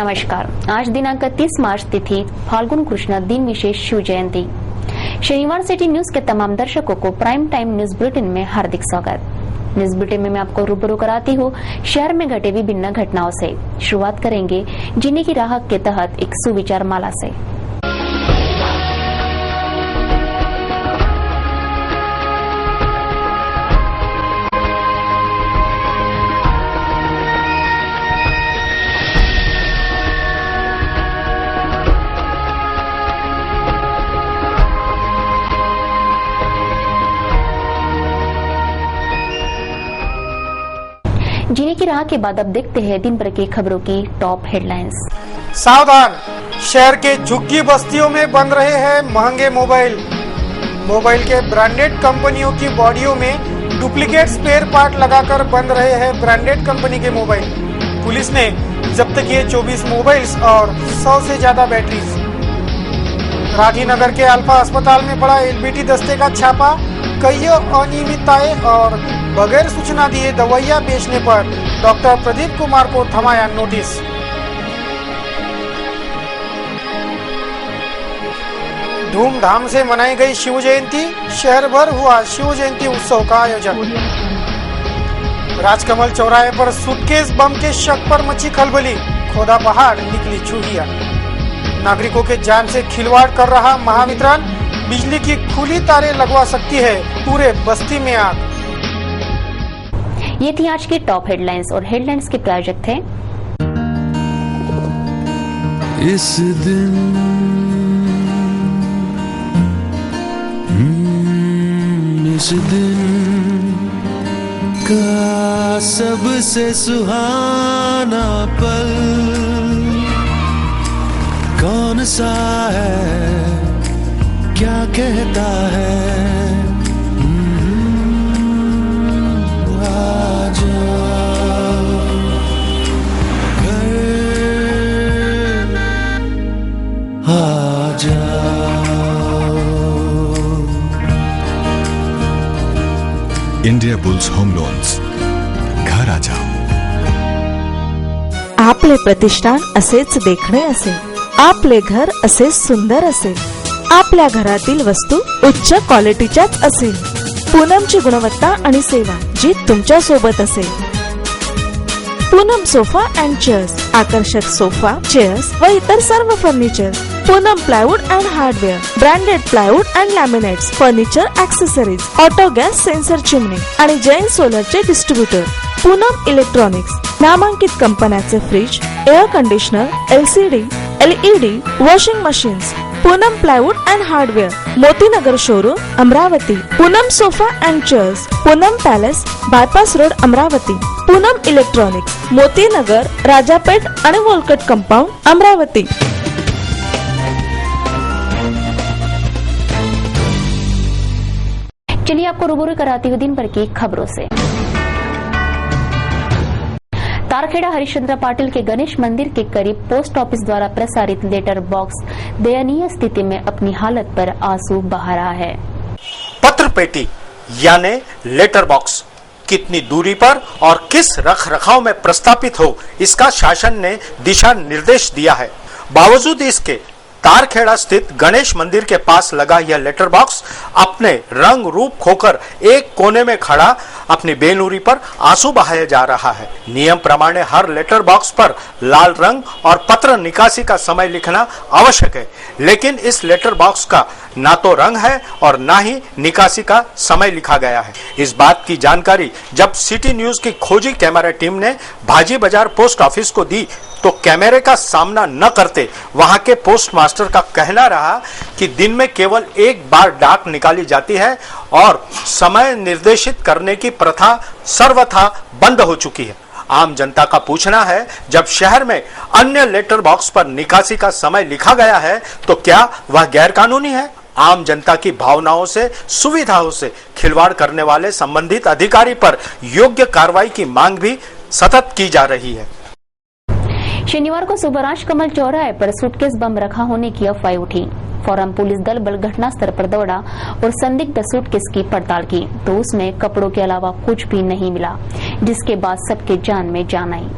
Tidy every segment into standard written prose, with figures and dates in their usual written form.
नमस्कार। आज दिनांक 30 मार्च तिथि फाल्गुन कृष्ण दिन विशेष शिव जयंती। शनिवार सिटी न्यूज के तमाम दर्शकों को प्राइम टाइम न्यूज बुलेटिन में हार्दिक स्वागत। न्यूज बुलेटिन में मैं आपको रूबरू कराती हूँ शहर में घटे विभिन्न घटनाओं से। शुरुआत करेंगे जीने की राह के तहत एक सुविचार माला से। जीने की राह के बाद अब देखते हैं दिन भर की खबरों की टॉप हेडलाइंस। सावधान, शहर के झुग्गी बस्तियों में बन रहे हैं महंगे मोबाइल के ब्रांडेड कंपनियों की बॉडियों में डुप्लीकेट स्पेयर पार्ट लगाकर बन रहे हैं ब्रांडेड कंपनी के मोबाइल। पुलिस ने जब्त किए 24 मोबाइल्स और 100 से ज्यादा बैटरीज। राजीनगर के अल्फा अस्पताल में पड़ा एलबीटी दस्ते का छापा। कई अनियमितताएं और बगैर सूचना दिए दवाइयां बेचने पर डॉक्टर प्रदीप कुमार को थमाया नोटिस। धूमधाम से मनाई गई शिव जयंती। शहर भर हुआ शिव जयंती उत्सव का आयोजन। राजकमल चौराहे पर सूटकेस बम के शक पर मची खलबली। खोदा पहाड़ निकली चूहिया। नागरिकों के जान से खिलवाड़ कर रहा महावितरण। बिजली की खुली तारें लगवा सकती है पूरे बस्ती में आग। ये थी आज की टॉप हेडलाइंस और हेडलाइंस के प्रायोजक थे इस दिन का सबसे सुहाना पल कौन सा है, क्या कहता है। इंडिया बुल्स होम लोन्स, घर आ जाओ। आपले प्रतिष्ठान असेच देखणे असेल, आपले घर असेच सुंदर असेल, आपल्या घरातील वस्तू उच्च क्वालिटीच्याच असेल, पूनमची गुणवत्ता आणि सेवा जी तुमच्या सोबत असेल। पूनम सोफा अँड चेअर्स, आकर्षक सोफा, चेअर्स व इतर सर्व furniture. Poonam plywood and hardware, branded plywood and laminates, furniture accessories, auto gas sensor chimney आणि जैन सोलरचे डिस्ट्रीब्युटर। पूनम इलेक्ट्रॉनिक्स, नामांकित कंपन्याचे fridge, air conditioner, LCD, LED, washing machines. Poonam plywood and hardware, Motinagar showroom, Amravati. Poonam sofa and chairs, Poonam palace, bypass road, Amravati. Poonam electronics, Motinagar, Rajapeth आणि वोलकट compound, Amravati. चलिए आपको रूबरू कराती हूँ दिन भर की खबरों से। तारखेड़ा हरिश्चंद्र पाटिल के गणेश मंदिर के करीब पोस्ट ऑफिस द्वारा प्रसारित लेटर बॉक्स दयनीय स्थिति में अपनी हालत पर आंसू बहा रहा है। पत्र पेटी यानी लेटर बॉक्स कितनी दूरी पर और किस रखरखाव में प्रस्तापित हो, इसका शासन ने दिशा निर्देश दिया है। बावजूद इसके तारखेड़ा स्थित गणेश मंदिर के पास लगा यह लेटर बॉक्स अपने रंग रूप खोकर एक कोने में खड़ा अपनी बेनूरी पर आंसू बहाया जा रहा है। नियम प्रमाणे हर लेटर बॉक्स पर लाल रंग और पत्र निकासी का समय लिखना आवश्यक है, लेकिन इस लेटर बॉक्स का ना तो रंग है और ना ही निकासी का समय लिखा गया है। इस बात की जानकारी जब सिटी न्यूज की खोजी कैमरा टीम ने भाजी बाजार पोस्ट ऑफिस को दी तो कैमरे का सामना न करते वहां के पोस्ट मास्टर का कहना रहा कि दिन में केवल एक बार डाक निकाली जाती है और समय निर्देशित करने की प्रथा सर्वथा बंद हो चुकी है। आम जनता का पूछना है, जब शहर में अन्य लेटर बॉक्स पर निकासी का समय लिखा गया है तो क्या वह गैर कानूनी है? आम जनता की भावनाओं से, सुविधाओं से खिलवाड़ करने वाले संबंधित अधिकारी पर योग्य कार्रवाई की मांग भी सतत की जा रही है। शनिवार को सुबह राजकमल चौराहे पर सूटकेस बम रखा होने की अफवाह उठी। फौरन पुलिस दल बल घटनास्थल पर दौड़ा और संदिग्ध सूटकेस की पड़ताल की तो उसमें कपड़ों के अलावा कुछ भी नहीं मिला, जिसके बाद सबके जान में जान आई।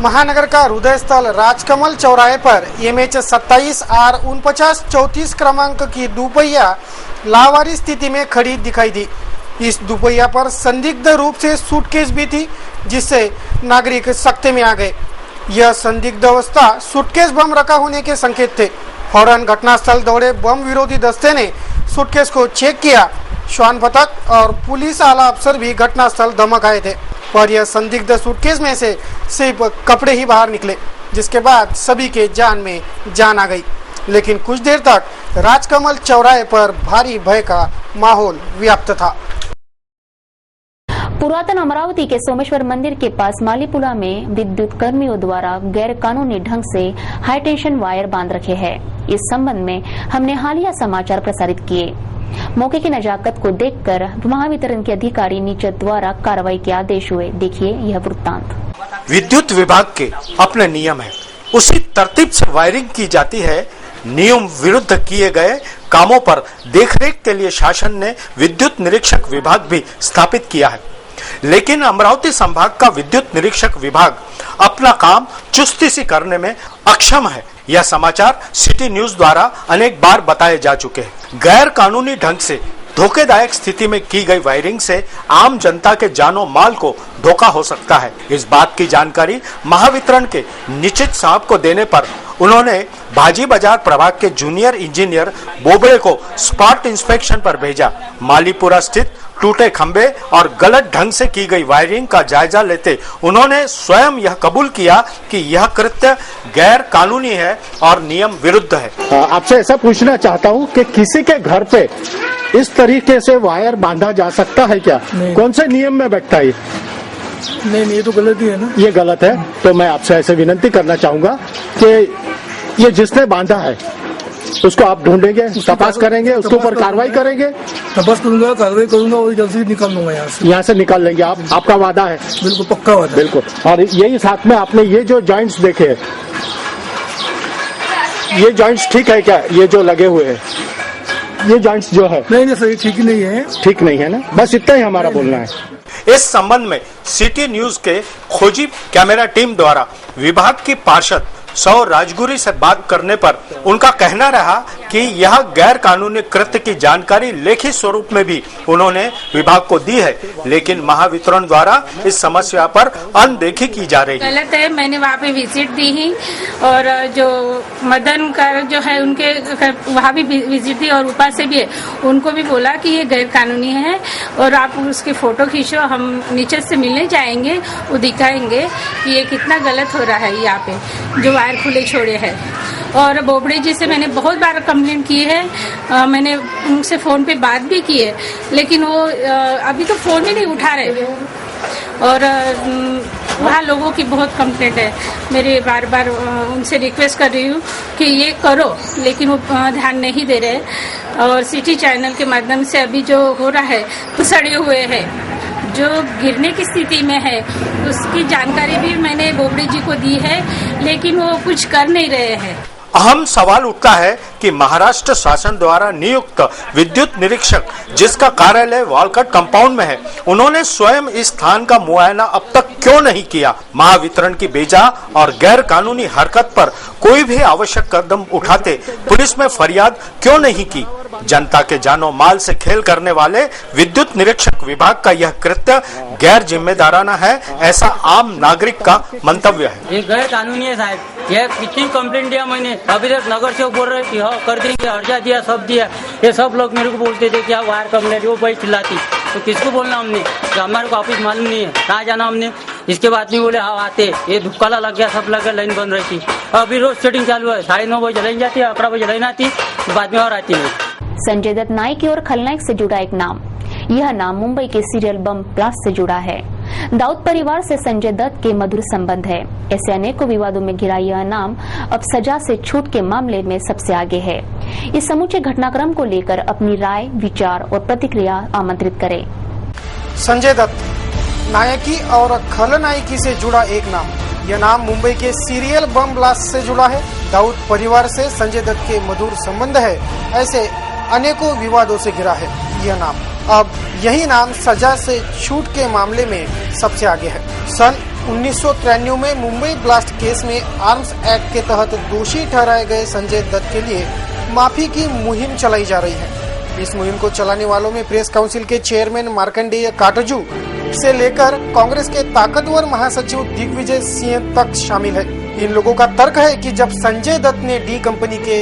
महानगर का हृदय स्थल राजकमल चौराहे पर MH 27R 4934 क्रमांक की दुपहिया लावारिस स्थिति में खड़ी दिखाई दी। इस दुपहिया पर संदिग्ध रूप से सूटकेस भी थी, जिससे नागरिक सकते में आ गए। यह संदिग्ध अवस्था सूटकेस बम रखा होने के संकेत थे। फौरन घटनास्थल दौड़े बम विरोधी दस्ते ने सूटकेस को चेक किया। श्वान पथक और पुलिस आला अफसर भी घटनास्थल धमक आए थे, पर यह संदिग्ध सूटकेस में से सिर्फ कपड़े ही बाहर निकले, जिसके बाद सभी के जान में जान आ गई। लेकिन कुछ देर तक राजकमल चौराहे पर भारी भय का माहौल व्याप्त था। पुरातन अमरावती के सोमेश्वर मंदिर के पास मालीपुला में विद्युत कर्मियों द्वारा गैर कानूनी ढंग से हाई टेंशन वायर बांध रखे हैं। इस संबंध में हमने हालिया समाचार प्रसारित किए। मौके की नजाकत को देखकर महावितरण के अधिकारी नीचे द्वारा कार्रवाई के आदेश हुए। देखिए यह वृत्तांत। विद्युत विभाग के अपने नियम है, उसी तरतीब से वायरिंग की जाती है। नियम विरुद्ध किए गए कामों पर देखरेख के लिए शासन ने विद्युत निरीक्षक विभाग भी स्थापित किया है, लेकिन अमरावती संभाग का विद्युत निरीक्षक विभाग अपना काम चुस्ती से करने में अक्षम है। यह समाचार सिटी न्यूज द्वारा अनेक बार बताए जा चुके हैं। गैर कानूनी ढंग से धोखेदायक स्थिति में की गई वायरिंग से आम जनता के जानो माल को धोखा हो सकता है। इस बात की जानकारी महावितरण के निश्चित साहब को देने पर उन्होंने भाजी बाजार प्रभाग के जूनियर इंजीनियर बोबड़े को स्पॉट इंस्पेक्शन पर भेजा। मालीपुरा स्थित टूटे खंबे और गलत ढंग से की गई वायरिंग का जायजा लेते उन्होंने स्वयं यह कबूल किया कि यह कृत्य गैर कानूनी है और नियम विरुद्ध है। आपसे ऐसा पूछना चाहता हूँ कि किसी के घर पे इस तरीके से वायर बांधा जा सकता है क्या? कौन से नियम में बैठता है? नहीं, ये तो गलत ही है ना। ये गलत है। तो मैं आपसे ऐसे विनती करना चाहूंगा कि ये जिसने बांधा है उसको आप ढूंढेंगे, तपास करेंगे, उसके ऊपर कार्रवाई करेंगे। तपास करूंगा, कार्रवाई करूंगा और जल्द से निकाल लूंगा यहाँ से निकाल लेंगे। आपका वादा है? बिल्कुल पक्का वादा है। बिल्कुल। और यही साथ में आपने ये जो जॉइंट्स देखे, ये जॉइंट्स ठीक है क्या? ये जो लगे हुए हैं ये जॉइंट्स जो है? नहीं सही, ठीक नहीं है। ठीक नहीं है ना? बस इतना ही हमारा बोलना है। इस संबंध में सिटी न्यूज के खोजी कैमरा टीम द्वारा विभाग की पार्षद सौ राजगुरी से बात करने पर उनका कहना रहा कि यह गैर कानूनी कृत्य की जानकारी लेखित स्वरूप में भी उन्होंने विभाग को दी है, लेकिन महावितरण द्वारा इस समस्या पर अनदेखी की जा रही है। गलत है। मैंने वहाँ पे विजिट दी ही और जो मदन का जो है उनके वहाँ भी विजिट दी और ऊपर से भी है, उनको भी बोला कि ये गैर कानूनी है और आप उसकी फोटो खींचो, हम नीचे से मिलने जाएंगे, वो दिखाएंगे कि ये कितना गलत हो रहा है यहाँ पे जो वायर खुले छोड़े हैं। और बोबड़े जी से मैंने बहुत बार कंप्लेंट की है, मैंने उनसे फोन पे बात भी की है, लेकिन वो अभी तो फोन ही नहीं उठा रहे। और वहाँ लोगों की बहुत कंप्लेंट है। मेरे बार बार उनसे रिक्वेस्ट कर रही हूँ कि ये करो, लेकिन वो ध्यान नहीं दे रहे। और सिटी चैनल के माध्यम से अभी जो हो रहा है, सड़े हुए हैं जो गिरने की स्थिति में है, उसकी जानकारी भी मैंने बोबड़े जी को दी है, लेकिन वो कुछ कर नहीं रहे हैं। अहम सवाल उठता है कि महाराष्ट्र शासन द्वारा नियुक्त विद्युत निरीक्षक जिसका कार्यालय वालकट कंपाउंड में है, उन्होंने स्वयं इस स्थान का मुआयना अब तक क्यों नहीं किया? महावितरण की बेजा और गैर कानूनी हरकत पर कोई भी आवश्यक कदम उठाते पुलिस में फरियाद क्यों नहीं की? जनता के जानो माल से खेल करने वाले विद्युत निरीक्षक विभाग का यह कृत्य गैर जिम्मेदाराना है, ऐसा आम नागरिक का मंतव्य है। ये गैर कानूनी है साहब। ये कितनी कंप्लेंट दिया मैंने, अभी तक नगर सेवक बोल रहे कि हाँ कर देंगे, अर्जा दिया, सब दिया। ये सब लोग मेरे को बोलते थे क्या वायर कंप्लेंट, वो भाई चिल्लाती। तो किसको बोलना हमने? तो हमारे को ऑफिस मालूम नहीं है, कहाँ जाना हमने? इसके बाद नहीं बोले हाँ आते। ये धुक्काला लग गया, सब लग गया, लाइन बंद रही थी। अभी रोज सेटिंग चालू है, 9:30 बजे लाइन जाती है, 11 बजे लाइन आती, बाद में और आती नहीं। संजय दत्त नायक और खलनायक से जुड़ा एक नाम, यह नाम मुंबई के सीरियल बम ब्लास्ट से जुड़ा है। दाऊद परिवार से संजय दत्त के मधुर संबंध है। ऐसे अनेकों विवादों में घिरा यह नाम अब सजा से छूट के मामले में सबसे आगे है। इस समूचे घटनाक्रम को लेकर अपनी राय, विचार और प्रतिक्रिया आमंत्रित करें। संजय दत्त नायकी और खलनायकी से जुड़ा एक नाम, यह नाम मुंबई के सीरियल बम ब्लास्ट से जुड़ा है। दाऊद परिवार से संजय दत्त के मधुर संबंध है। ऐसे अनेकों विवादों से घिरा है यह नाम। अब यही नाम सजा से छूट के मामले में सबसे आगे है। सन 1993 में मुंबई ब्लास्ट केस में आर्म्स एक्ट के तहत दोषी ठहराए गए संजय दत्त के लिए माफी की मुहिम चलाई जा रही है। इस मुहिम को चलाने वालों में प्रेस काउंसिल के चेयरमैन मार्कंडेय काटजू से लेकर कांग्रेस के ताकतवर महासचिव दिग्विजय सिंह तक शामिल है। इन लोगों का तर्क है कि जब संजय दत्त ने डी कंपनी के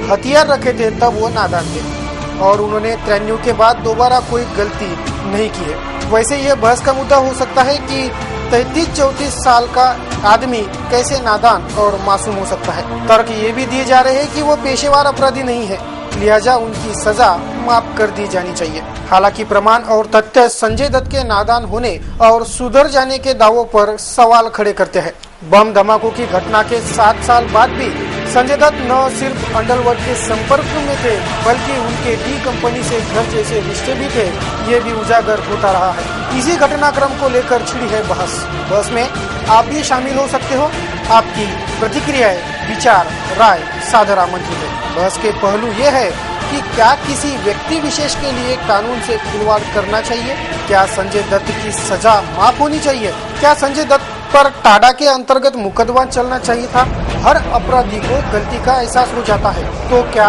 हथियार रखे थे तब वो नादान थे और उन्होंने 93 के बाद दोबारा कोई गलती नहीं की है। वैसे यह बहस का मुद्दा हो सकता है कि 33-34 साल का आदमी कैसे नादान और मासूम हो सकता है। तर्क ये भी दिए जा रहे हैं कि वो पेशेवर अपराधी नहीं है, लिहाजा उनकी सजा माफ कर दी जानी चाहिए। हालांकि प्रमाण और तथ्य संजय दत्त के नादान होने और सुधर जाने के दावों पर सवाल खड़े करते हैं। बम धमाकों की घटना के 7 साल बाद भी संजय दत्त न सिर्फ अंडरवर्ल्ड के संपर्क में थे बल्कि उनके डी कंपनी से घर जैसे रिश्ते भी थे, ये भी उजागर होता रहा है। इसी घटनाक्रम को लेकर छिड़ी है बहस में आप भी शामिल हो सकते हो। आपकी प्रतिक्रियाएं, विचार, राय साझा मंजूर है। बहस के पहलू ये है कि क्या किसी व्यक्ति विशेष के लिए कानून से खिलवाड़ करना चाहिए? क्या संजय दत्त की सजा माफ होनी चाहिए? क्या संजय दत्त पर टाडा के अंतर्गत मुकदमा चलना चाहिए था? हर अपराधी को गलती का एहसास हो जाता है, तो क्या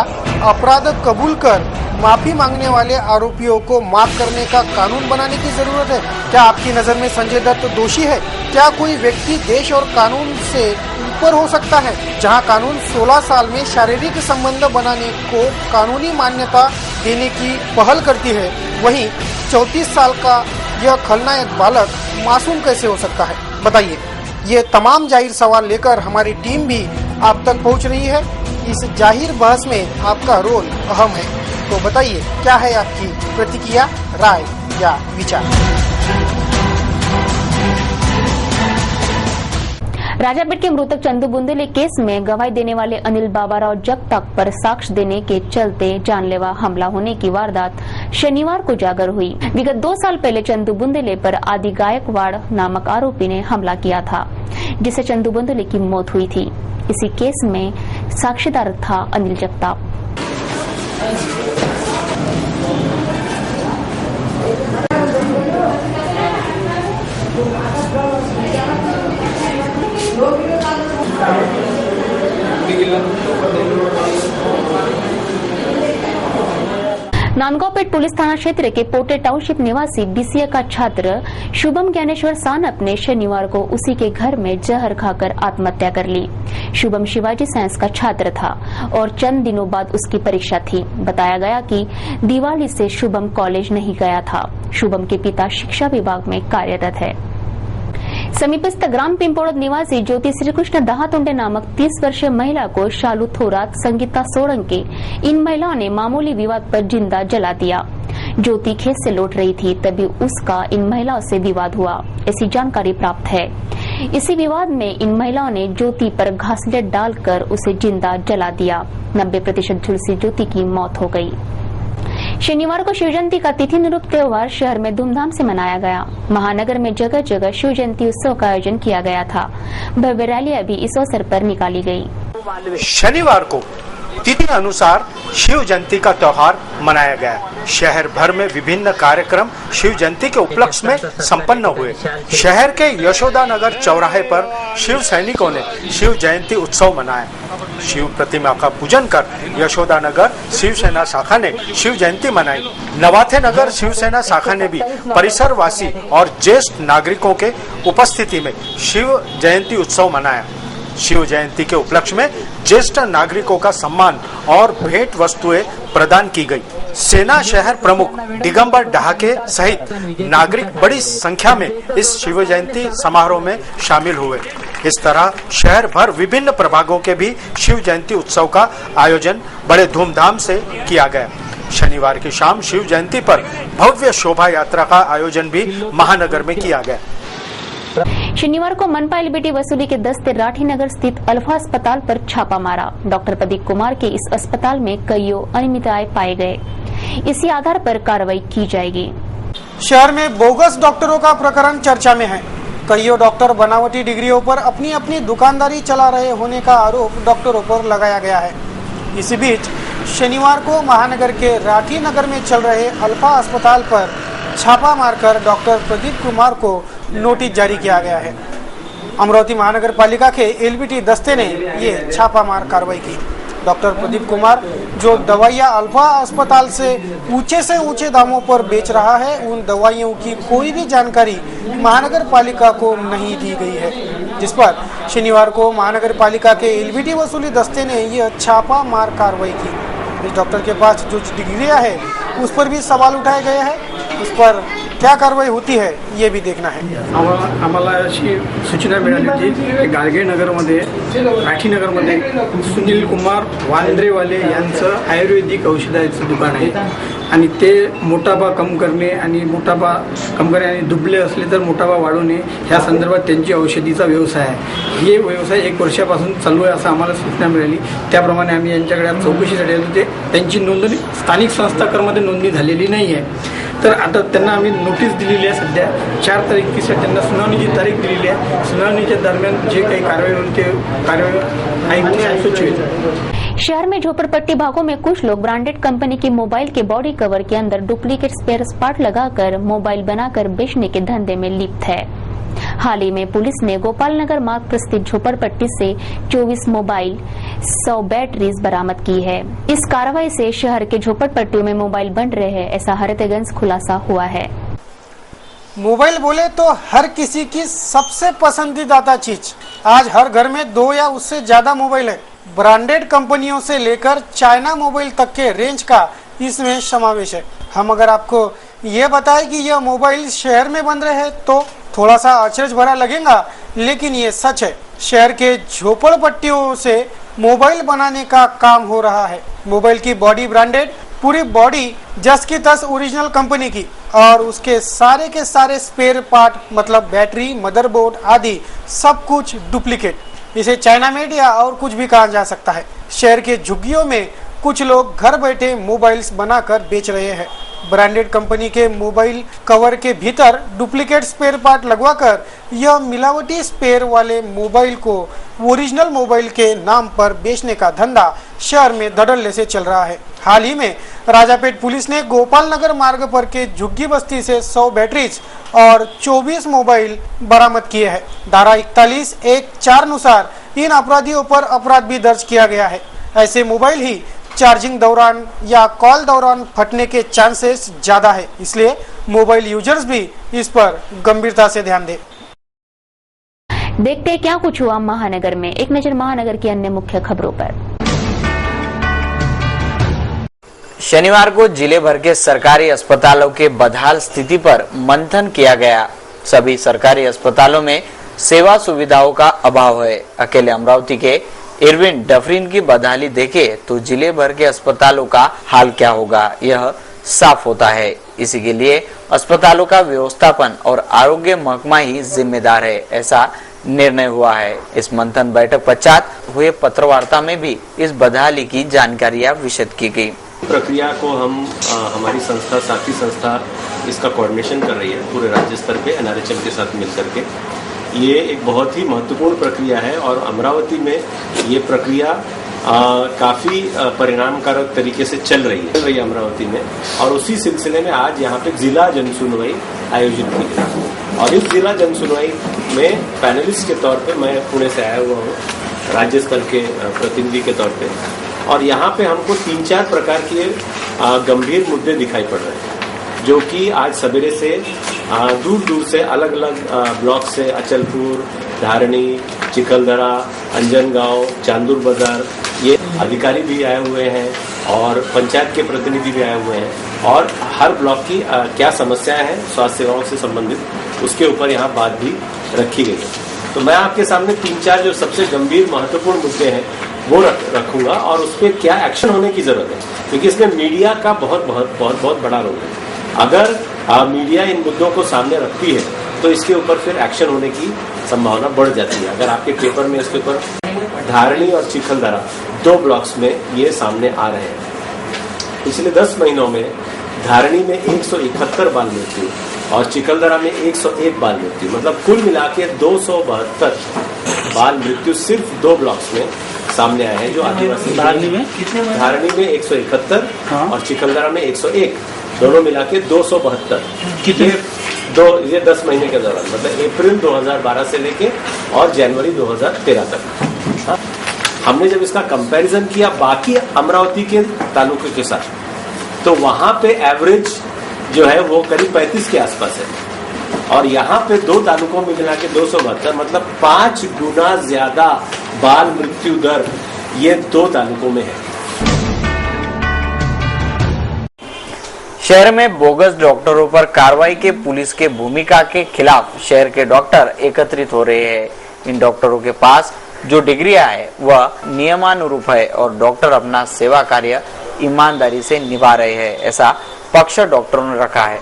अपराध कबूल कर माफी मांगने वाले आरोपियों को माफ करने का कानून बनाने की जरूरत है? क्या आपकी नजर में संजय दत्त दोषी है? क्या कोई व्यक्ति देश और कानून से ऊपर हो सकता है? जहां कानून 16 साल में शारीरिक संबंध बनाने को कानूनी मान्यता देने की पहल करती है, वहीं 34 साल का यह खलनायक बालक मासूम कैसे हो सकता है? बताइए। ये तमाम जाहिर सवाल लेकर हमारी टीम भी आप तक पहुंच रही है। इस जाहिर बहस में आपका रोल अहम है, तो बताइए क्या है आपकी प्रतिक्रिया, राय या विचार। राजापेट के मृतक चंदू बुंदेले केस में गवाही देने वाले अनिल बाबाराव जगताप पर साक्ष्य देने के चलते जानलेवा हमला होने की वारदात शनिवार को उजागर हुई। विगत 2 साल पहले चंदू बुंदेले पर आदि गायकवाड़ नामक आरोपी ने हमला किया था, जिससे चंदू बुंदेले की मौत हुई थी। इसी केस में साक्षीदार था अनिल जगताप। नांदगांवपेट पुलिस थाना क्षेत्र के पोटे टाउनशिप निवासी बीसीए का छात्र शुभम ज्ञानेश्वर सानप ने शनिवार को उसी के घर में जहर खाकर आत्महत्या कर ली। शुभम शिवाजी साइंस का छात्र था और चंद दिनों बाद उसकी परीक्षा थी। बताया गया कि दिवाली से शुभम कॉलेज नहीं गया था। शुभम के पिता शिक्षा विभाग में कार्यरत है। समीपस्थ ग्राम पिंपोड़द निवासी ज्योति श्रीकृष्ण दहातुंडे नामक 30 वर्षीय महिला को शालू थोरात, संगीता सोलंकी इन महिलाओं ने मामूली विवाद पर जिंदा जला दिया। ज्योति खेत से लौट रही थी, तभी उसका इन महिलाओं से विवाद हुआ, ऐसी जानकारी प्राप्त है। इसी विवाद में इन महिलाओं ने ज्योति पर घासलेट डालकर उसे जिंदा जला दिया। 90% झुलसी ज्योति की मौत हो गई। शनिवार को शिव जयंती का तिथि निरूप त्योहार शहर में धूमधाम से मनाया गया। महानगर में जगह जगह शिव जयंती उत्सव का आयोजन किया गया था। भव्य रैलियां भी इस अवसर पर निकाली गयी। शनिवार को तिथि अनुसार शिव जयंती का त्योहार मनाया गया। शहर भर में विभिन्न कार्यक्रम शिव जयंती के उपलक्ष्य में संपन्न हुए। शहर के यशोदा नगर चौराहे पर शिव सैनिकों ने शिव जयंती उत्सव मनाया। शिव प्रतिमा का पूजन कर यशोदा नगर शिवसेना शाखा ने शिव जयंती मनाई। नवाथे नगर शिवसेना शाखा ने भी परिसरवासी और ज्येष्ठ नागरिकों के उपस्थिति में शिव जयंती उत्सव मनाया। शिव जयंती के उपलक्ष्य में ज्येष्ठ नागरिकों का सम्मान और भेंट वस्तुएं प्रदान की गई। सेना शहर प्रमुख दिगंबर डहाके सहित नागरिक बड़ी संख्या में इस शिव जयंती समारोह में शामिल हुए। इस तरह शहर भर विभिन्न प्रभागों के भी शिव जयंती उत्सव का आयोजन बड़े धूमधाम से किया गया। शनिवार की शाम शिव जयंती पर भव्य शोभा यात्रा का आयोजन भी महानगर में किया गया। शनिवार को मनपा एलबीटी वसूली के दस्ते राठी नगर स्थित अल्फा अस्पताल पर छापा मारा। डॉक्टर प्रदीप कुमार के इस अस्पताल में कईयों अनियमितताएं पाए गए। इसी आधार पर कार्रवाई की जाएगी। शहर में बोगस डॉक्टरों का प्रकरण चर्चा में है। कईयों डॉक्टर बनावटी डिग्रियों पर अपनी अपनी दुकानदारी चला रहे होने का आरोप डॉक्टरों पर लगाया गया है। इसी बीच शनिवार को महानगर के राठी नगर में चल रहे अल्फा अस्पताल पर छापा मारकर डॉक्टर प्रदीप कुमार को नोटिस जारी किया गया है। अमरावती महानगर पालिका के एलबीटी दस्ते ने ये छापामार कार्रवाई की। डॉक्टर प्रदीप कुमार जो दवाइयां अल्फा अस्पताल से ऊंचे दामों पर बेच रहा है, उन दवाइयों की कोई भी जानकारी महानगर पालिका को नहीं दी गई है, जिस पर शनिवार को महानगर पालिका के एलबीटी वसूली दस्ते ने यह छापा मार कार्रवाई की। इस डॉक्टर के पास जो डिग्रियां है उस पर भी सवाल उठाए गए हैं। उस पर क्या कार्रवाई होती है ये भी देखना है। आम्हाला अशी सूचना मिळाली होती की गाडगे नगरमध्ये काठीनगरमध्ये सुनील कुमार वांद्रेवाले यांचं आयुर्वेदिक औषधाचं दुकान आहे आणि ते मोटाबा कम करणे आणि दुबळे असले तर मोटाबा वाढवणे ह्या संदर्भात त्यांची औषधीचा व्यवसाय आहे। हे व्यवसाय 1 वर्षापासून चालू आहे असं आम्हाला सूचना मिळाली। त्याप्रमाणे आम्ही यांच्याकडे आज चौकशीसाठी आलो होते। त्यांची नोंदणी स्थानिक संस्थाकरमध्ये नोंदणी झालेली नाही आहे, तर आता त्यांना आम्ही नोटीस दिलेली आहे। सध्या 4 तारखेसाठी त्यांना सुनावणीची तारीख दिलेली आहे। सुनावणीच्या दरम्यान जे काही कारवाई होईल ते कारवाई आयुक्त सूचित। शहर में झोपड़पट्टी भागों में कुछ लोग ब्रांडेड कंपनी की मोबाइल के बॉडी कवर के अंदर डुप्लीकेट स्पेयर पार्ट लगाकर मोबाइल बनाकर बेचने के धंधे में लिप्त है। हाल ही में पुलिस ने गोपाल नगर मार्ग पर स्थित झोपड़पट्टी से 24 मोबाइल 100 बैटरीज बरामद की है। इस कार्रवाई से शहर के झोपड़पट्टियों में मोबाइल बन रहे हैं, ऐसा हरितगंज खुलासा हुआ है। मोबाइल बोले तो हर किसी की सबसे पसंदीदा चीज। आज हर घर में 2 या उससे ज्यादा मोबाइल है। ब्रांडेड कंपनियों से लेकर चाइना मोबाइल तक के रेंज का इसमें समावेश है। हम अगर आपको ये बताएं कि यह मोबाइल शहर में बन रहे हैं तो थोड़ा सा अचरज भरा लगेगा, लेकिन ये सच है। शहर के झोपड़पट्टियों से मोबाइल बनाने का काम हो रहा है। मोबाइल की बॉडी ब्रांडेड, पूरी बॉडी जस की तस ओरिजिनल कंपनी की, और उसके सारे के सारे स्पेयर पार्ट मतलब बैटरी, मदरबोर्ड आदि सब कुछ डुप्लीकेट। इसे चाइना मेड या और कुछ भी कहा जा सकता है। शहर के झुग्गियों में कुछ लोग घर बैठे मोबाइल्स बनाकर बेच रहे हैं। ब्रांडेड कंपनी के मोबाइल कवर के भीतर डुप्लीकेट स्पेयर पार्ट लगवाकर यह मिलावटी स्पेयर वाले मोबाइल को ओरिजिनल मोबाइल के नाम पर बेचने का धंधा शहर में धड़ल्ले से चल रहा है। हाल ही में राजापेट पुलिस ने गोपाल नगर मार्ग पर के झुग्गी बस्ती से 100 बैटरीज और 24 मोबाइल बरामद किए हैं। धारा 41(1)(4) अनुसार इन अपराधियों पर अपराध भी दर्ज किया गया है। ऐसे मोबाइल ही चार्जिंग दौरान या कॉल दौरान फटने के चांसेस ज्यादा है, इसलिए मोबाइल यूजर्स भी इस पर गंभीरता से ध्यान दें। देखते हैं क्या कुछ हुआ महानगर में। एक नजर महानगर की अन्य मुख्य खबरों पर। शनिवार को जिले भर के सरकारी अस्पतालों के बदहाल स्थिति पर मंथन किया गया। सभी सरकारी अस्पतालों में सेवा सुविधाओं का अभाव है। अकेले अमरावती के इरविन डफरीन की बदहाली देखे तो जिले भर के अस्पतालों का हाल क्या होगा यह साफ होता है। इसी के लिए अस्पतालों का व्यवस्थापन और आरोग्य महकमा ही जिम्मेदार है, ऐसा निर्णय हुआ है। इस मंथन बैठक पश्चात हुए पत्रवार्ता में भी इस बदहाली की जानकारियां विशद की गई। प्रक्रिया को हम हमारी संस्था साथी संस्था इसका कोऑर्डिनेशन कर रही है पूरे राज्य स्तर पे NRHM के साथ मिलकर के। ये एक बहुत ही महत्वपूर्ण प्रक्रिया है और अमरावती में ये प्रक्रिया काफ़ी परिणामकारक तरीके से चल रही है अमरावती में। और उसी सिलसिले में आज यहाँ पे जिला जनसुनवाई आयोजित की गई और इस जिला जनसुनवाई में पैनलिस्ट के तौर पे मैं पुणे से आया हुआ हूँ, राज्य स्तर के प्रतिनिधि के तौर पे। और यहाँ पे हमको 3-4 प्रकार के गंभीर मुद्दे दिखाई पड़ रहे हैं, जो कि आज सवेरे से दूर दूर से अलग अलग ब्लॉक से अचलपुर, धारणी, चिखलदरा, अंजनगांव, चांदूर बाजार ये अधिकारी भी आए हुए हैं और पंचायत के प्रतिनिधि भी आए हुए हैं। और हर ब्लॉक की क्या समस्याएं हैं स्वास्थ्य सेवाओं से संबंधित उसके ऊपर यहाँ बात भी रखी गई है। तो मैं आपके सामने 3-4 जो सबसे गंभीर महत्वपूर्ण मुद्दे हैं वो रखूंगा और उस पर क्या एक्शन होने की जरूरत है, क्योंकि इसमें मीडिया का बहुत बड़ा रोल है। अगर मीडिया इन मुद्दों को सामने रखती है तो इसके ऊपर फिर एक्शन होने की संभावना बढ़ जाती है। अगर आपके पेपर में इसके ऊपर धारणी और चिखलदरा 2 ब्लॉक्स में ये सामने आ रहे हैं। पिछले 10 महीनों में धारणी में 171 बाल मृत्यु और चिखलदरा में 101 बाल मृत्यु, मतलब कुल मिला के 272 बाल मृत्यु सिर्फ 2 ब्लॉक्स में सामने आए हैं जो आदिवासी। धारणी में 171 और चिखलदरा में 101, दोनों मिला के 272। ये 10 महीने के दौरान, मतलब अप्रैल 2012 से लेके और जनवरी 2013 तक। हाँ? हमने जब इसका कंपैरिजन किया बाकी अमरावती के तालुकों के साथ, तो वहां पे एवरेज जो है वो करीब 35 के आसपास है, और यहाँ पे 2 तालुकों में मिला के 272, मतलब 5 गुना ज्यादा बाल मृत्यु दर ये 2 तालुकों में है। शहर में बोगस डॉक्टरों पर कार्रवाई के पुलिस के भूमिका के खिलाफ शहर के डॉक्टर एकत्रित हो रहे हैं। इन डॉक्टरों के पास जो डिग्रियां है वह नियमानुरूप है और डॉक्टर अपना सेवा कार्य ईमानदारी से निभा रहे हैं, ऐसा पक्ष डॉक्टरों ने रखा है।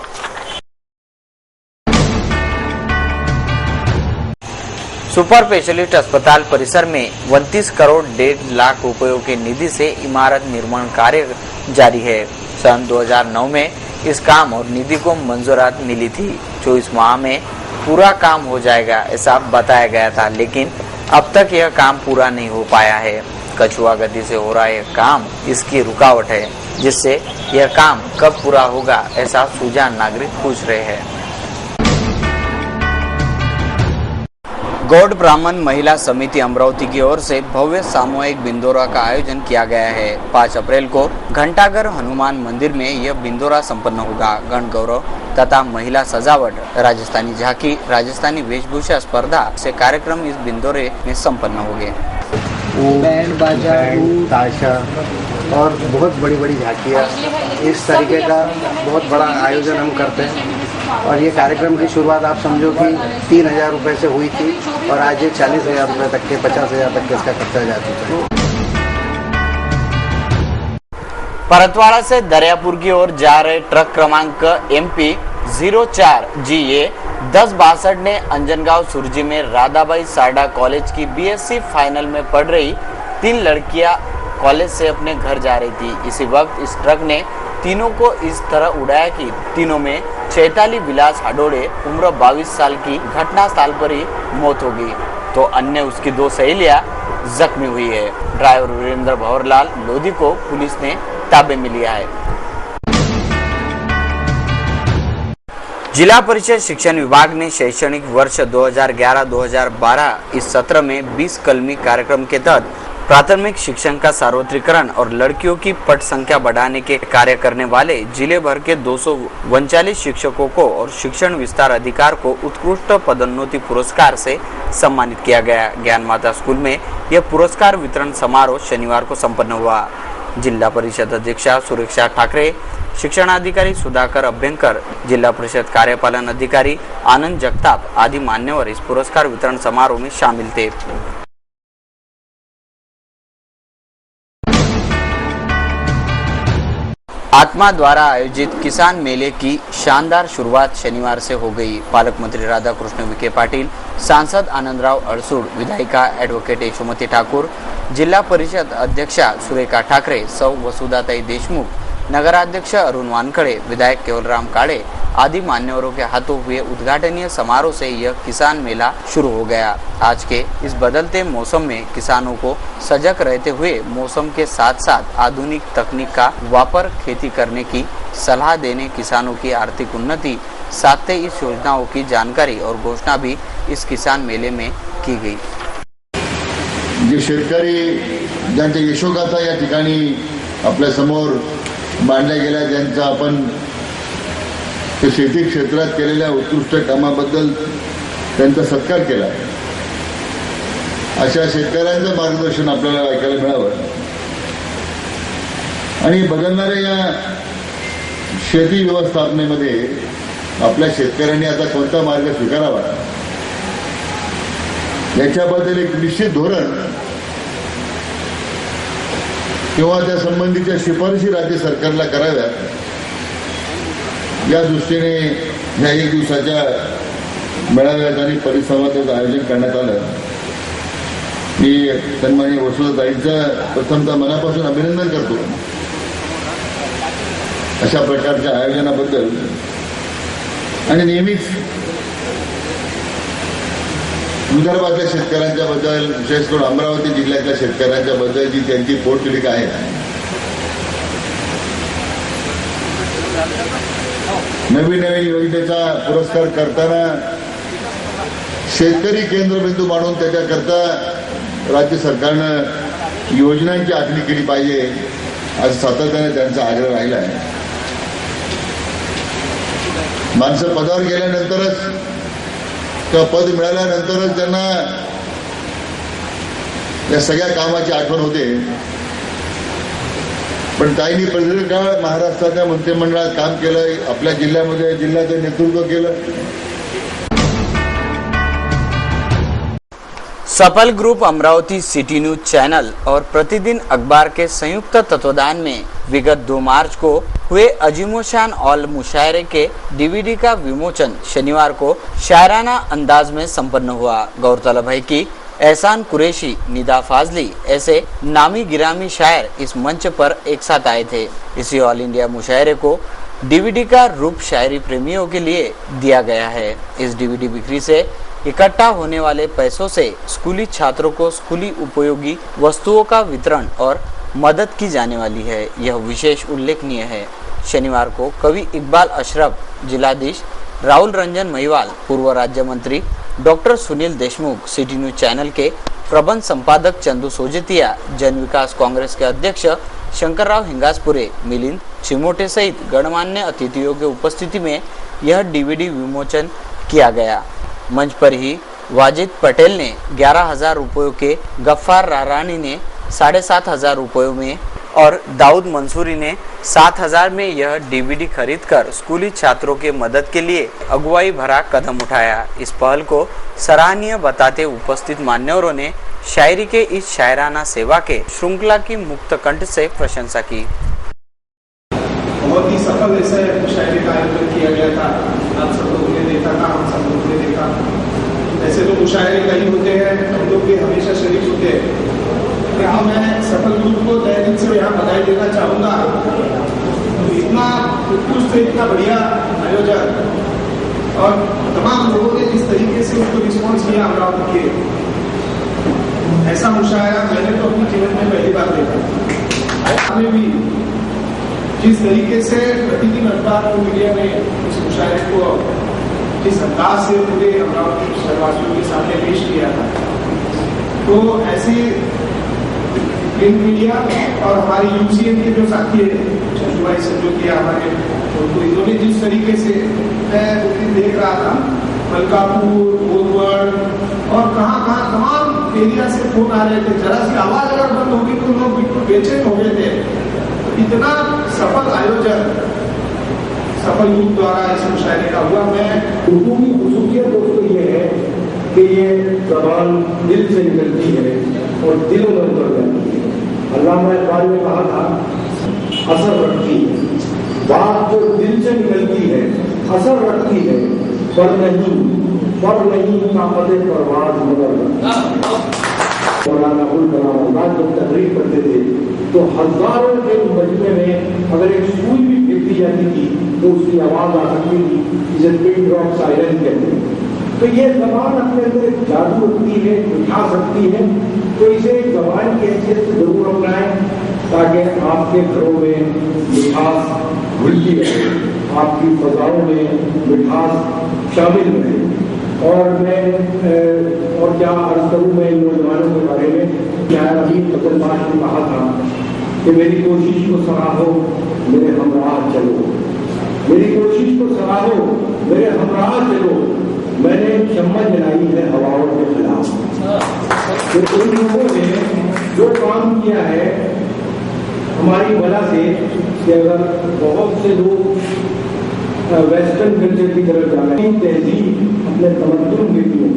सुपर स्पेशलिस्ट अस्पताल परिसर में 29 करोड़ 1.5 लाख रुपयों की निधि से इमारत निर्माण कार्य जारी है। सन 2009 में इस काम और निधि को मंजूरात मिली थी। 24 माह में पूरा काम हो जाएगा ऐसा बताया गया था, लेकिन अब तक यह काम पूरा नहीं हो पाया है। कछुआ गति से हो रहा यह काम इसकी रुकावट है, जिससे यह काम कब पूरा होगा ऐसा सूझा नागरिक पूछ रहे हैं। गौड़ ब्राह्मण महिला समिति अमरावती की ओर से भव्य सामूहिक बिंदोरा का आयोजन किया गया है। 5 अप्रैल को घंटाघर हनुमान मंदिर में यह बिंदोरा संपन्न होगा। गण गौरव तथा महिला सजावट, राजस्थानी झांकी, राजस्थानी वेशभूषा स्पर्धा से कार्यक्रम इस बिंदोरे में संपन्न हो गए। बैंड बाजा, ताशा और बहुत बड़ी बड़ी झांकियाँ, इस तरीके का बहुत बड़ा आयोजन हम करते हैं। और ये कार्यक्रम की शुरुआत आप समझो कि 3,000 रुपये से हुई थी और आज ये 40,000 रुपये तक के, 50,000 तक के इसका खर्चा जा चुका है। परतवाड़ा से दरियापुर की ओर जा रहे ट्रक क्रमांक MP 04 GA 1062 ने अंजनगांव सुरजी में राधाबाई सारडा कॉलेज की BSc फाइनल में पढ़ रही 3 लड़कियां कॉलेज से अपने घर जा रही थी। इसी वक्त इस ट्रक ने तीनों को इस तरह उड़ाया कि तीनों में चैताली विलास हडोड़े उम्र 22 साल की घटनास्थल पर ही मौत हो गई, तो अन्य उसकी 2 सहेलियां जख्मी हुई है। ड्राइवर वीरेंद्र भंवरलाल लोधी को पुलिस ने ताबे में लिया है। जिला परिषद शिक्षण विभाग ने शैक्षणिक वर्ष 2011-2012 इस सत्र में 20 कलमी कार्यक्रम के तहत प्राथमिक शिक्षण का सार्वत्रिकरण और लड़कियों की पट संख्या बढ़ाने के कार्य करने वाले जिले भर के 239 शिक्षकों को और शिक्षण विस्तार अधिकार को उत्कृष्ट पदोन्नति पुरस्कार से सम्मानित किया गया। ज्ञान माता स्कूल में यह पुरस्कार वितरण समारोह शनिवार को संपन्न हुआ। जिला परिषद अध्यक्षा सुरेक्षा ठाकरे, शिक्षणाधिकारी सुधाकर अभ्यंकर, जिला परिषद कार्यपालन अधिकारी आनंद जगताप आदि मान्यवर इस पुरस्कार वितरण समारोह में शामिल थे। आत्मा द्वारा आयोजित किसान मेले की शानदार शुरुआत शनिवार से हो गई। पालक मंत्री राधाकृष्ण विखे पाटिल, सांसद आनंदराव अडसूड, विधायिका एडवोकेट यशोमती ठाकुर, जिला परिषद अध्यक्षा सुरेखा ठाकरे, सौ वसुधाताई देशमुख, नगराध्यक्ष अरुण वानखड़े, विधायक केवलराम काड़े आदि मान्यवरों के हाथों हुए उद्घाटनीय समारोह से यह किसान मेला शुरू हो गया। आज के इस बदलते मौसम में किसानों को सजग रहते हुए मौसम के साथ साथ आधुनिक तकनीक का वापर खेती करने की सलाह देने, किसानों की आर्थिक उन्नति साधते इस योजनाओं की जानकारी और घोषणा भी इस किसान मेले में की गई। जे शेतकरी ज्यांच्या यशोगाथा या ठिकाणी आपल्या समोर मांडल्या गेल्या, ज्यांचा आपण शेती क्षेत्रात केलेल्या उत्कृष्ट कामाबद्दल त्यांचा सत्कार केला, अशा शेतकऱ्यांचं मार्गदर्शन आपल्याला ऐकायला मिळावं आणि बदलणाऱ्या या शेती व्यवस्थापनेमध्ये आपल्या शेतकऱ्यांनी आता कोणता मार्ग स्वीकारावा याच्याबद्दल एक निश्चित धोरण किंवा त्या संबंधीच्या शिफारशी राज्य सरकारला कराव्यात, या दृष्टीने या 1 दिवसाच्या मेळाव्यात आणि परिसंवादाचं आयोजन करण्यात आलं। मी सन्माननीय वसुधाताईंचं प्रथमतः मनापासून अभिनंदन करतो अशा प्रकारच्या आयोजनाबद्दल। आणि नेहमीच विदर्भातल्या शेतकऱ्यांच्या बद्दल, विशेष करून अमरावती जिल्ह्यातल्या शेतकऱ्यांच्या बद्दल जी त्यांची पोटतिडक आहे, नवीन नवीन योजनेचा पुरस्कार करताना शेतकरी केंद्रबिंदू मानून त्याच्याकरता राज्य सरकारनं योजनांची आखणी केली पाहिजे असं सातत्याने त्यांचा आग्रह राहिला आहे. माणसं पदावर गेल्यानंतरच किंवा पद मिळाल्यानंतरच त्यांना या सगळ्या कामाची आठवण होते. पण काहींनी प्रदीर्घकाळ महाराष्ट्राच्या मंत्रिमंडळात काम केलं, आपल्या जिल्ह्यामध्ये जिल्ह्याचं नेतृत्व केलं. सफल group Amravati city news channel और प्रतिदिन अखबार के संयुक्त तत्वाधान में विगत 2 मार्च को हुए अजीमोशान ऑल मुशायरे के डीवीडी का विमोचन शनिवार को शायराना अंदाज में संपन्न हुआ. गौरतलब है कि एहसान कुरैशी, निदा फाजली ऐसे नामी गिरामी शायर इस मंच पर एक साथ आए थे. इसी ऑल इंडिया मुशायरे को डीवीडी का रूप शायरी प्रेमियों के लिए दिया गया है. इस डीवीडी बिक्री से इकट्ठा होने वाले पैसों से स्कूली छात्रों को स्कूली उपयोगी वस्तुओं का वितरण और मदद की जाने वाली है. यह विशेष उल्लेखनीय है. शनिवार को कवि इकबाल अशरफ, जिलाधीश राहुल रंजन महिवाल, पूर्व राज्य मंत्री doctor Sunil Deshmukh, city news channel के प्रबंध संपादक चंदू सोजतिया, जन विकास कांग्रेस के अध्यक्ष शंकरराव हिंगासपुरे, मिलिंद चिमोटे सहित गणमान्य अतिथियों के उपस्थिति में यह डीवीडी विमोचन किया गया. मंच पर ही वाजिद पटेल ने 11,000 रुपयों के, गफ्फार रारानी ने 7,500 रुपयों में और दाऊद मंसूरी ने 7,000 में यह डीवीडी खरीदकर स्कूली छात्रों के मदद के लिए अगुवाई भरा कदम उठाया. इस पहल को सराहनीय बताते उपस्थित मान्यवरों ने शायरी के इस शायराना सेवा के श्रृंखला की मुक्त कंठ से प्रशंसा की. बहुत ही सफल ऐसा शायरी का आयोजन किया गया था. आप सब लोगों ने देखा था, हम सब लोगों ने देखा. ऐसे तो मुशायरे कई होते हैं, हम लोग भी हमेशा शरीक होते हैं. लेकिन मैं सफल ग्रुप को तहे दिल से यहाँ बधाई देना चाहूँगा. इतना उत्कृष्ट, इतना बढ़िया आयोजन और तमाम लोगों ने जिस तरीके से उसको रिस्पॉन्स किया अमरावती के, ऐसा मुशायरा मैंने तो अपने जीवन में पहली बार देखा. हमें भी जिस तरीके से प्रतिदिन अखबार और मीडिया ने इस मुशायरे को जिस अंदाज से पूरे अमरावती शहरवासियों के सामने पेश किया था, तो ऐसे प्रिंट मीडिया और हमारी यूसीएन के जो साथी है, चंदुभाई संजोतिया हमारे, तो इन्होंने जिस तरीके से, मैं उस दिन देख रहा था मलकापुर, बोलवड़ और कहाँ तमाम एरिया से फोन आ रहे थे. जरा सी आवाज अगर बंद होगी तो लोग बिल्कुल बेचैन हो गए थे. इतना सफल आयोजन सफल ग्रुप द्वारा इस मुशायरे का हुआ. मैं उर्दू की खूबसूरत दोस्तों ये है कि ये जबान दिल से निकलती है और दिल में उतर जाती है. अल्लामा इकबाल ने कहा था, असर रखती है बात जो दिल से निकलती है, असर रखती है, पर नहीं ताकत परवाज मगर. मौलाना अबुल कलाम आजाद जब तकरीर करते थे तो हजारों के मजमे में अगर एक सुई भी फेंक दी जाती थी तो उसकी आवाज आ सकती थी, जिसे पिन ड्रॉप साइलेंस कहते हैं. तो ये जबान अपने अंदर एक जादू रखती है, मिठास रखती है. तो इसे जबान की हैसियत से जरूर अपनाएं ताकि आपके घरों में मिठास घुलती रहे, आपकी फजाओं में मिठास शामिल रहे. और मैं और क्या अर्ज करूँ मैं इन नौजवानों के बारे में. क्या अभी फजलबाज ने कहा था कि मेरी कोशिश को सराहो, मेरे हमराह चलो, मेरी कोशिश को सराहो, मेरे हमराह चलो. मैंने शम्मा जलाई है हवाओं के खिलाफ. तो उन लोगों ने जो काम किया है हमारी भला से, कि अगर बहुत से लोग वेस्टर्न कल्चर की तरफ जा रहे हैं, तहजीब अपने तमद्दुन के लिए,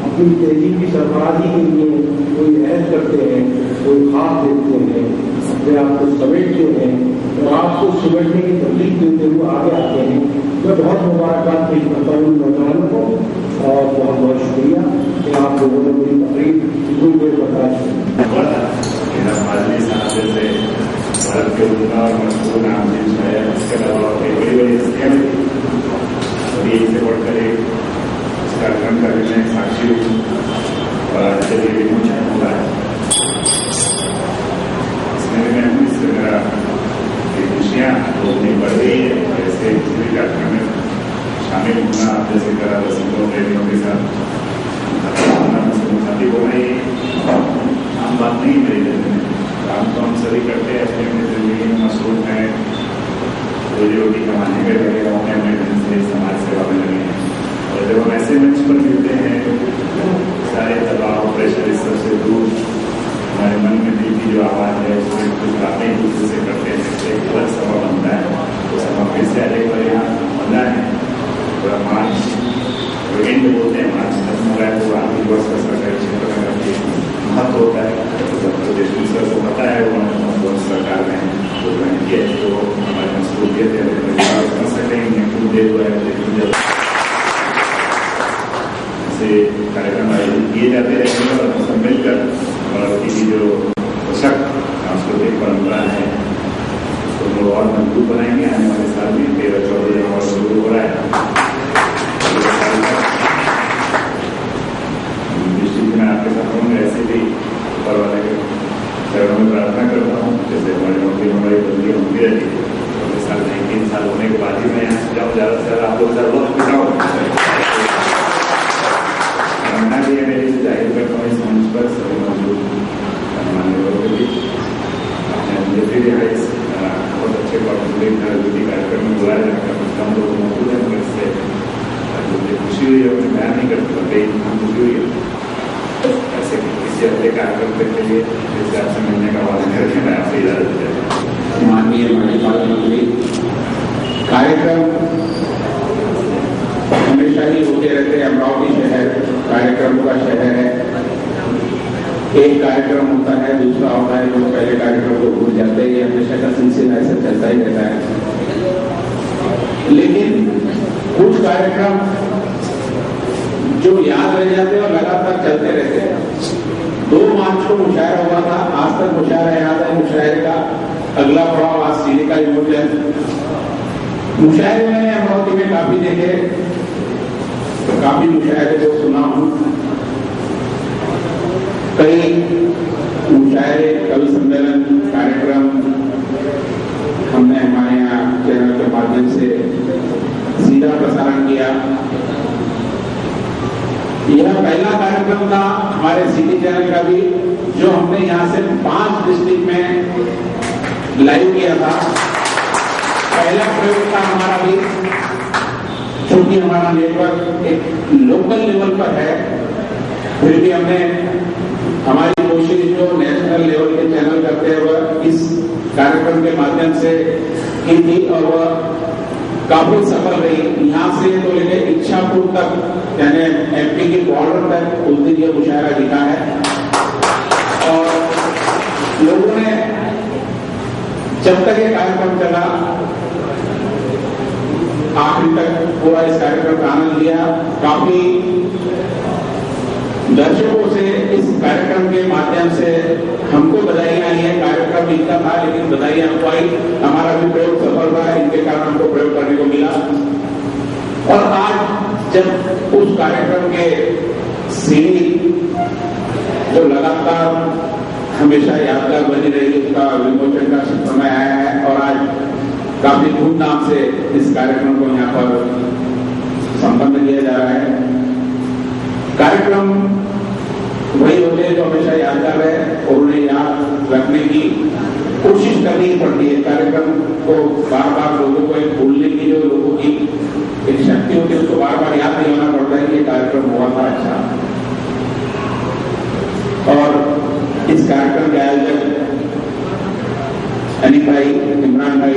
अपनी तहजीब की सरबराही के लिए कोई ऐश करते हैं, कोई ख्वाब देखते हैं, अपने आप को समेटते हैं और आपको समेटने की तकलीफ देते हुए आगे आते हैं. मैं बहुत मुबारकबाद पेश करता हूँ नौजवानों को और बहुत बहुत शुक्रिया कि आप लोगों ने मेरी तकलीफ इतनी देर बर्दाश्त भारत के उनका और मशहूर नाम है. इसके अलावा बड़ी बड़ी हस्तियाँ और एक से बढ़कर एक इस कार्यक्रम का भी मैं साक्षी हूँ और आज से ये विमोचन हुआ है. इसमें भी मैं इससे मेरा खुशियाँ तो नहीं बढ़ रही है. ऐसे किसी भी कार्यक्रम में शामिल होना, जैसे करा रसिकों प्रेमियों के साथ शादी होना ही आम बात नहीं मेरी जिंदगी में। काम तो हम सभी करते हैं, अपनी अपनी जिंदगी में मसरूफ हैं, रोजी रोटी कमाने के लगे, अपने अपने ढंग से समाज सेवा में लगे हैं। और जब हम ऐसे मंच पर मिलते हैं, सारे दबाव प्रेशर इस सबसे दूर हमारे मन में दिल की जो आवाज़ है उसमें कुछ बातें एक दूसरे से करते हैं, एक अलग सभा बनता है। तो सभा फिर से अलग बार यहाँ बंदा है पूरा मार्च एंड बोलते हैं, मार्च खत्म हो रहा है, तो आखिरी वर्ष का सरकारी क्षेत्र में काफी महत्व होता है। तो प्रदेश सर को पता है, उन्होंने सरकार में प्रोग्राम किया है, तो हमारे मसरूफियत है समझ सकते हैं कुछ देर हुआ है से कार्यक्रम आयोजित किए जाते रहेंगे और सब मिलकर भारत की जो पोषक सांस्कृतिक परंपरा है उसको और मजबूत बनाएंगे। आने वाले साल में 13-14 जनवरी शुरू हो रहा है। निश्चित मैं आपके साथ हूँ, ऐसे भी ऊपर वाले के चरणों में प्रार्थना करता हूँ, जैसे हमारी नौकरी हमारी बदली होती रहती है। 14 साल नहीं 3 साल होने के बाद ही मैं यहाँ से जाऊँ, ज़्यादा से ज़्यादा आप लोग ज़्यादा वक्त बिताओ। मेरी से जाहिर करता हूँ इस मंच पर सभी मौजूद मान्य लोगों के बीच मुझे फिर यहाँ इस बहुत अच्छे कॉर्पोरेट कार्यक्रम में बुलाया जाता है। कम लोग मौजूद हैं, मगर इससे मुझे खुशी हुई है, मैं बयान नहीं कर सकता, बेहद खुशी हुई है। ऐसे किसी अपने कार्यक्रम के लिए जैसे आपसे मिलने का वादा करके मैं आपसे इजाजत देता हूँ। माननीय राज्यपाल मंत्री, कार्यक्रम हमेशा ही होते रहते हैं। अमरावती शहर कार्यक्रमों का शहर है। एक कार्यक्रम होता है, दूसरा होता है, लोग पहले कार्यक्रम को भूल जाते हैं। ये हमेशा का सिलसिला ऐसा चलता ही रहता है। लेकिन कुछ कार्यक्रम जो याद रह जाते हैं और लगातार चलते रहते हैं। 2 मार्च को मुशायरा हुआ था, आज तक मुशायरा याद है। मुशायरे का अगला पड़ाव आज सीढ़ी का विमोचन। मुशायरे मैंने अमरावती में काफी देखे, काफी मुशायरे को सुना हूं। कई मुशायरे, कवि सम्मेलन कार्यक्रम हमने हमारे यहाँ चैनल के माध्यम से सीधा प्रसारण किया। यह पहला कार्यक्रम था हमारे सिटी चैनल का भी, जो हमने यहाँ से 5 डिस्ट्रिक्ट में लाइव किया था। पहला प्रयोग था हमारा भी, क्योंकि हमारा नेटवर्क एक लोकल लेवल पर है, फिर भी हमने हमारी कोशिश जो नेशनल लेवल के चैनल करते हैं वह इस कार्यक्रम के माध्यम से की थी और वह काफी सफल रही। यहाँ से तो लेके इच्छापुर तक यानी एमपी की बॉर्डर तक उस दिन यह मुशायरा दिखा है। और लोगों ने जब तक ये कार्यक्रम चला आखिर तक पूरा इस कार्यक्रम का आनंद लिया। काफी दर्शकों से इस कार्यक्रम के माध्यम से हमको बधाई आई है। कार्यक्रम इतना था लेकिन बधाई हमको आई, हमारा भी प्रयोग सफल रहा, इनके कारण हमको प्रयोग करने को मिला। और आज जब उस कार्यक्रम के सीढ़ी जो लगातार हमेशा यादगार बनी रही, उसका विमोचन का समय आया है और आज काफी धूमधाम से इस कार्यक्रम को यहाँ पर संपन्न किया जा रहा है। कार्यक्रम वही होते हैं जो हमेशा यादगार है और उन्हें याद रखने की कोशिश करनी पड़ती है। कार्यक्रम को बार बार लोगों को एक भूलने की जो लोगों की एक शक्ति होती है उसको बार बार याद नहीं होना पड़ता है कि कार्यक्रम हुआ था अच्छा। और इस कार्यक्रम के आयोजक अनिक भाई, इमरान भाई,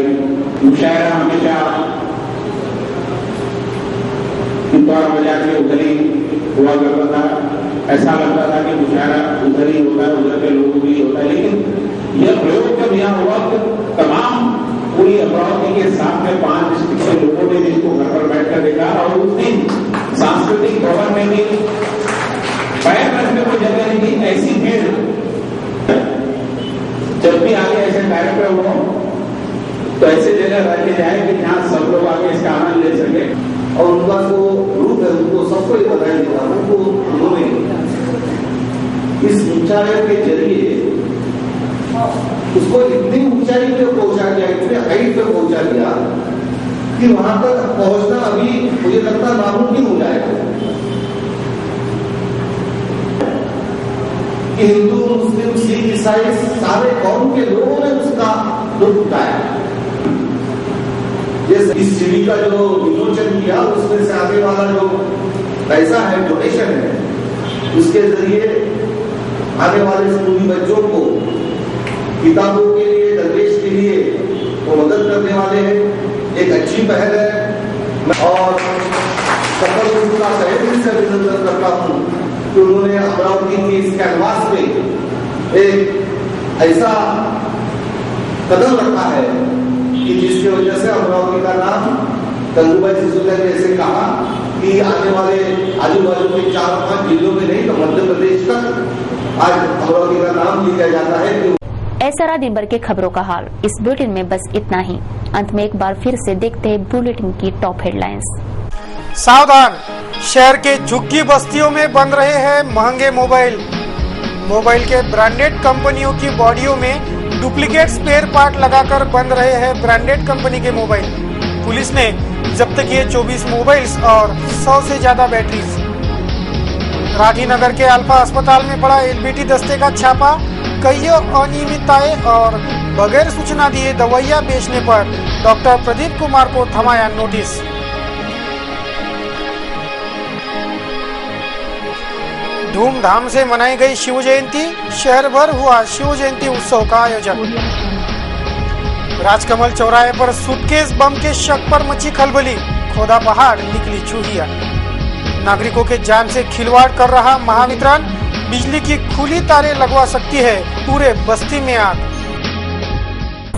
मुशायरा हमेशा इंदौर बाजार में उधर ही हुआ करता था। ऐसा लगता था कि मुशायरा उधर ही होता है, उधर के लोगों भी होता है, लेकिन यह प्रयोग जब यहाँ हुआ तो तमाम पूरी अमरावती के साथ में 5 डिस्ट्रिक्ट के लोगों ने इसको घर पर बैठकर देखा। और उस दिन सांस्कृतिक भवन में भी पैर रखने को जगह नहीं थी, ऐसी भीड़। जब भी आगे ऐसे कार्यक्रम हो तो ऐसे जगह रखे जाए कि जहाँ सब लोग आगे इसका आनंद ले सके। और उनका जो रूप है उनको सबको ये बताया देता है। उनको उन्होंने इस ऊंचाई के जरिए उसको इतनी ऊंचाई पे पहुंचा दिया, इतने हाइट पे पहुंचा दिया कि वहां तक पहुंचना अभी मुझे करना नामुमकिन हो जाएगा कि हिंदू मुस्लिम सिख ईसाई सारे कौम के लोगों ने उसका दुख उठाया। इस सीढ़ी का जो विमोचन किया उसमें से आने वाला जो पैसा है, डोनेशन है, उसके जरिए आने वाले स्कूली बच्चों को किताबों के लिए, दरवेश के लिए वो मदद करने वाले हैं। एक अच्छी पहल है और सफल का तहे से अभिनंदन करता हूँ कि उन्होंने अमरावती के इस कैनवास में एक ऐसा कदम रखा है कि जिसकी वजह से अमरावती का नाम गंगूबाई सिसोदिया ने ऐसे कहा कि आने वाले आजू बाजू के 4-5 जिलों में नहीं तो मध्य प्रदेश तक आज अमरावती का नाम लिया जाता है। ऐसा रहा दिन भर के खबरों का हाल। इस बुलेटिन में बस इतना ही। अंत में एक बार फिर से देखते हैं बुलेटिन की टॉप हेडलाइंस। सावधान, शहर के झुग्गी बस्तियों में बन रहे हैं महंगे मोबाइल के ब्रांडेड कंपनियों की बॉडियों में डुप्लीकेट स्पेयर पार्ट लगाकर बन रहे हैं ब्रांडेड कंपनी के मोबाइल। पुलिस ने जब्त किए 24 मोबाइल्स और 100 से ज्यादा बैटरीज। राठीनगर के अल्फा अस्पताल में पड़ा एलबीटी दस्ते का छापा। कई अनियमितताएं और बगैर सूचना दिए दवाइयां बेचने पर डॉक्टर प्रदीप कुमार को थमाया नोटिस। धूमधाम से मनाई गई शिव जयंती। शहर भर हुआ शिव जयंती उत्सव का आयोजन। राजकमल चौराहे पर सूटकेस बम के शक पर मची खलबली। खोदा पहाड़ निकली चूहिया। नागरिकों के जान से खिलवाड़ कर रहा महावितरण। बिजली की खुली तारें लगवा सकती है पूरे बस्ती में आग।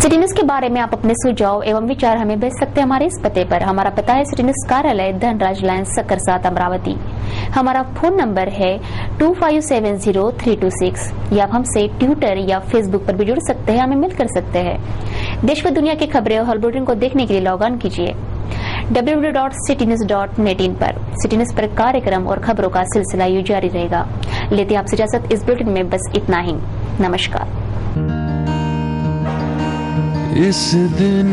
सिटी न्यूज के बारे में आप अपने सुझाव एवं विचार हमें भेज सकते हैं हमारे इस पते पर। हमारा पता है सिटी न्यूज कार्यालय धनराज लाइन सक्कर 7 अमरावती। हमारा फोन नंबर है 2570-326। या आप हमसे ट्विटर या फेसबुक पर भी जुड़ सकते हैं, हमें मेल कर सकते हैं। देश व दुनिया की खबरें और बुलेटिन को देखने के लिए लॉग ऑन कीजिए www.citynews.net इन पर। सिटी न्यूज पर कार्यक्रम और खबरों का सिलसिला यूं जारी रहेगा। लेते आपसे इजाजत। इस बुलेटिन में बस इतना ही। नमस्कार। इस दिन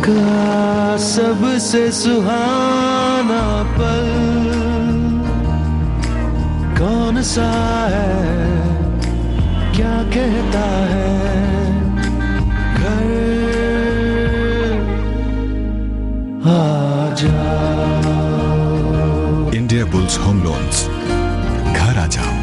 का सबसे सुहाना पल कौन सा है, क्या कहता है घर आ जाओ। इंडिया बुल्स होम लोन्स, घर आ जाओ।